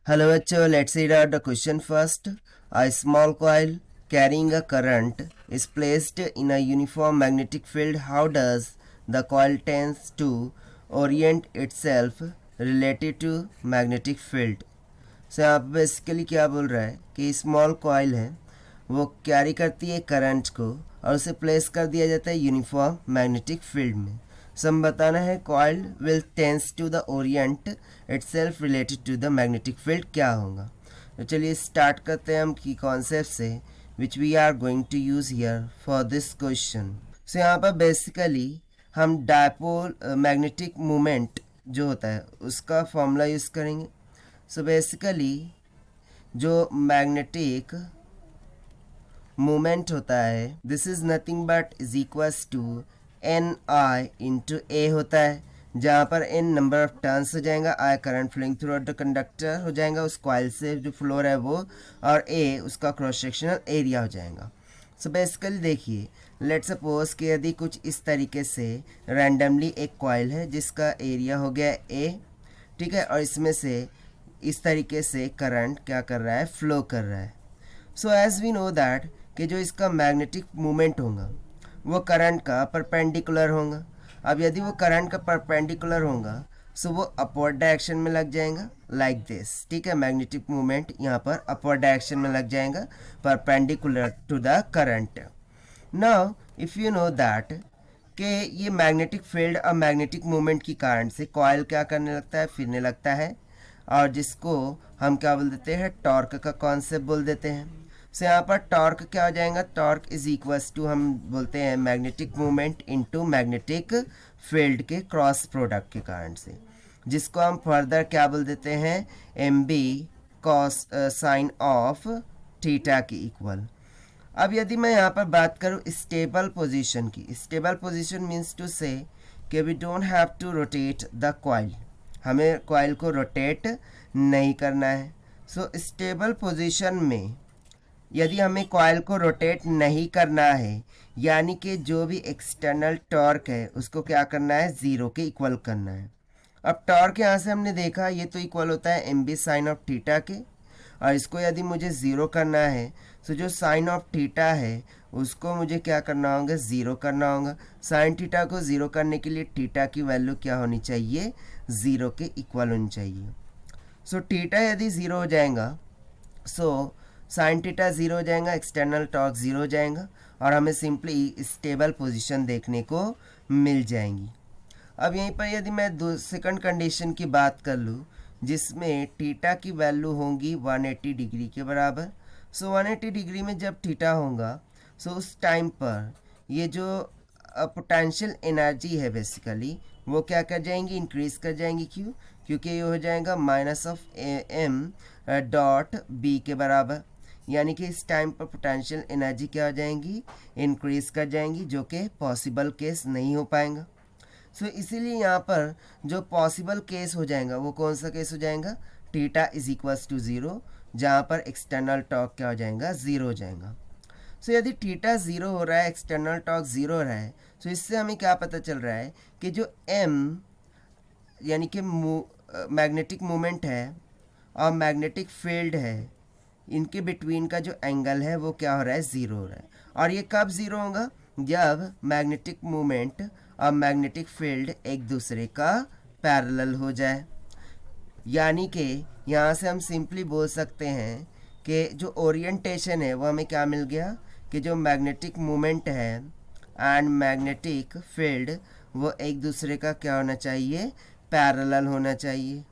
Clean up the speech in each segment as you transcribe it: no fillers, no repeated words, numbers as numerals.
Hello bachcho, let's read out the question first. A small coil carrying a current is placed in a uniform magnetic field. How does the coil tends to orient itself related to magnetic field? So यहाँ पे basically क्या बोल रहा है कि small coil है वो carry करती है करंट को और उसे प्लेस कर दिया जाता है यूनिफॉर्म मैग्नेटिक फील्ड में। सो हम बताना है coil will tense to the orient itself related to the magnetic field क्या होगा। तो चलिए स्टार्ट करते हैं हम की कॉन्सेप्ट से which we are going to use here for this question. So यहाँ पर बेसिकली हम डायपोल मैग्नेटिक मोमेंट जो होता है उसका फॉर्मूला यूज़ करेंगे। सो बेसिकली जो मैग्नेटिक मोमेंट होता है this is nothing but is equals to N I into A होता है, जहाँ पर एन नंबर ऑफ टर्न्स हो जाएगा, I current flowing through the conductor हो जाएगा उस कॉइल से जो फ्लोर है वो, और ए उसका क्रॉस सेक्शनल एरिया हो जाएगा। सो बेसिकली देखिए लेट सपोज कि यदि कुछ इस तरीके से रैंडमली एक कॉइल है जिसका एरिया हो गया ए, ठीक है, और इसमें से इस तरीके से करंट क्या कर रहा है, फ्लो कर रहा है। So as we know that कि जो इसका मैग्नेटिक मूवमेंट होगा वो करंट का परपेंडिकुलर होगा। अब यदि वो करंट का परपेंडिकुलर होगा सो वो अपवर्ड डायरेक्शन में लग जाएगा लाइक दिस, ठीक है। मैग्नेटिक मूवमेंट यहाँ पर अपवर्ड डायरेक्शन में लग जाएगा perpendicular to the current. Now if you know that कि ये मैग्नेटिक फील्ड और मैग्नेटिक मूवमेंट की कारण से कॉइल क्या करने लगता है, फिरने लगता है, और जिसको हम क्या बोल देते हैं, टॉर्क का कॉन्सेप्ट बोल देते हैं। सो यहाँ पर टॉर्क क्या हो जाएगा, टॉर्क इज इक्वल्स टू हम बोलते हैं magnetic movement into magnetic field के क्रॉस प्रोडक्ट के कारण से, जिसको हम फर्दर क्या बोल देते हैं, M B cos sine of theta के इक्वल। अब यदि मैं यहाँ पर बात करूँ स्टेबल पोजीशन की, स्टेबल पोजीशन मीन्स टू से कि we don't have to rotate the coil, हमें कॉइल को रोटेट नहीं करना है। सो स्टेबल पोजीशन में यदि हमें कॉइल को रोटेट नहीं करना है, यानी कि जो भी एक्सटर्नल टॉर्क है उसको क्या करना है, ज़ीरो के इक्वल करना है। अब टॉर्क यहाँ से हमने देखा ये तो इक्वल होता है M B sine of theta के, और इसको यदि मुझे ज़ीरो करना है तो जो साइन ऑफ थीटा है उसको मुझे क्या करना होगा, ज़ीरो करना होगा। साइन थीटा को ज़ीरो करने के लिए थीटा की वैल्यू क्या होनी चाहिए, ज़ीरो के इक्वल होनी चाहिए। सो थीटा यदि ज़ीरो हो जाएगा सो साइन थीटा ज़ीरो हो जाएगा, एक्सटर्नल टॉर्क ज़ीरो हो जाएगा, और हमें सिंपली स्टेबल पोजीशन देखने को मिल जाएंगी। अब यहीं पर यदि मैं सेकंड कंडीशन की बात कर लूँ जिसमें थीटा की वैल्यू होगी 180 डिग्री के बराबर। सो 180 डिग्री में जब थीटा होगा सो उस टाइम पर ये जो पोटेंशियल एनर्जी है बेसिकली वो क्या कर जाएंगी, इंक्रीज़ कर जाएंगी। क्यों, क्योंकि ये हो जाएगा minus of M dot B के बराबर, यानी कि इस टाइम पर पोटेंशियल एनर्जी क्या हो जाएंगी, इंक्रीज़ कर जाएंगी, जो कि पॉसिबल केस नहीं हो पाएगा। सो इसीलिए यहाँ पर जो पॉसिबल केस हो जाएगा वो कौन सा केस हो जाएगा, theta is equals to zero, जहाँ पर एक्सटर्नल टॉर्क क्या हो जाएगा, ज़ीरो हो जाएगा। सो यदि थीटा ज़ीरो हो रहा है, एक्सटर्नल टॉर्क ज़ीरो हो रहा है, तो इससे हमें क्या पता चल रहा है कि जो एम यानी कि मैग्नेटिक मोमेंट है और मैग्नेटिक फील्ड है इनके बिटवीन का जो एंगल है वो क्या हो रहा है, ज़ीरो हो रहा है। और ये कब ज़ीरो होगा, जब मैग्नेटिक मोमेंट और मैग्नेटिक फील्ड एक दूसरे का पैरेलल हो जाए। यानी कि यहाँ से हम सिंपली बोल सकते हैं कि जो ओरिएंटेशन है वो हमें क्या मिल गया कि जो मैग्नेटिक मोमेंट है एंड मैग्नेटिक फील्ड वो एक दूसरे का क्या होना चाहिए, पैरेलल होना चाहिए।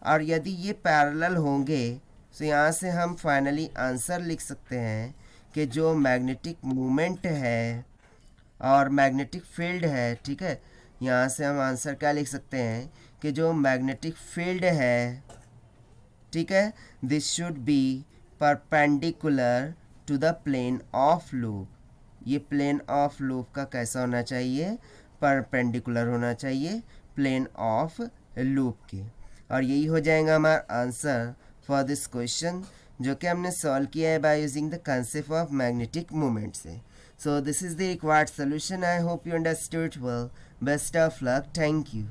और यदि ये पैरेलल होंगे तो यहाँ से हम फाइनली आंसर लिख सकते हैं कि जो मैग्नेटिक मूवमेंट है और मैग्नेटिक फील्ड है, ठीक है, यहाँ से हम आंसर क्या लिख सकते हैं कि जो मैग्नेटिक फील्ड है, ठीक है, this should be perpendicular to the plane of loop. ये प्लेन ऑफ लूप का कैसा होना चाहिए, परपेंडिकुलर होना चाहिए प्लेन ऑफ लूप के। और यही हो जाएगा हमारा आंसर फॉर दिस क्वेश्चन, जो कि हमने सॉल्व किया है by using the concept of magnetic moment से। So this is the required solution. I hope you understood well. Best of luck. Thank you.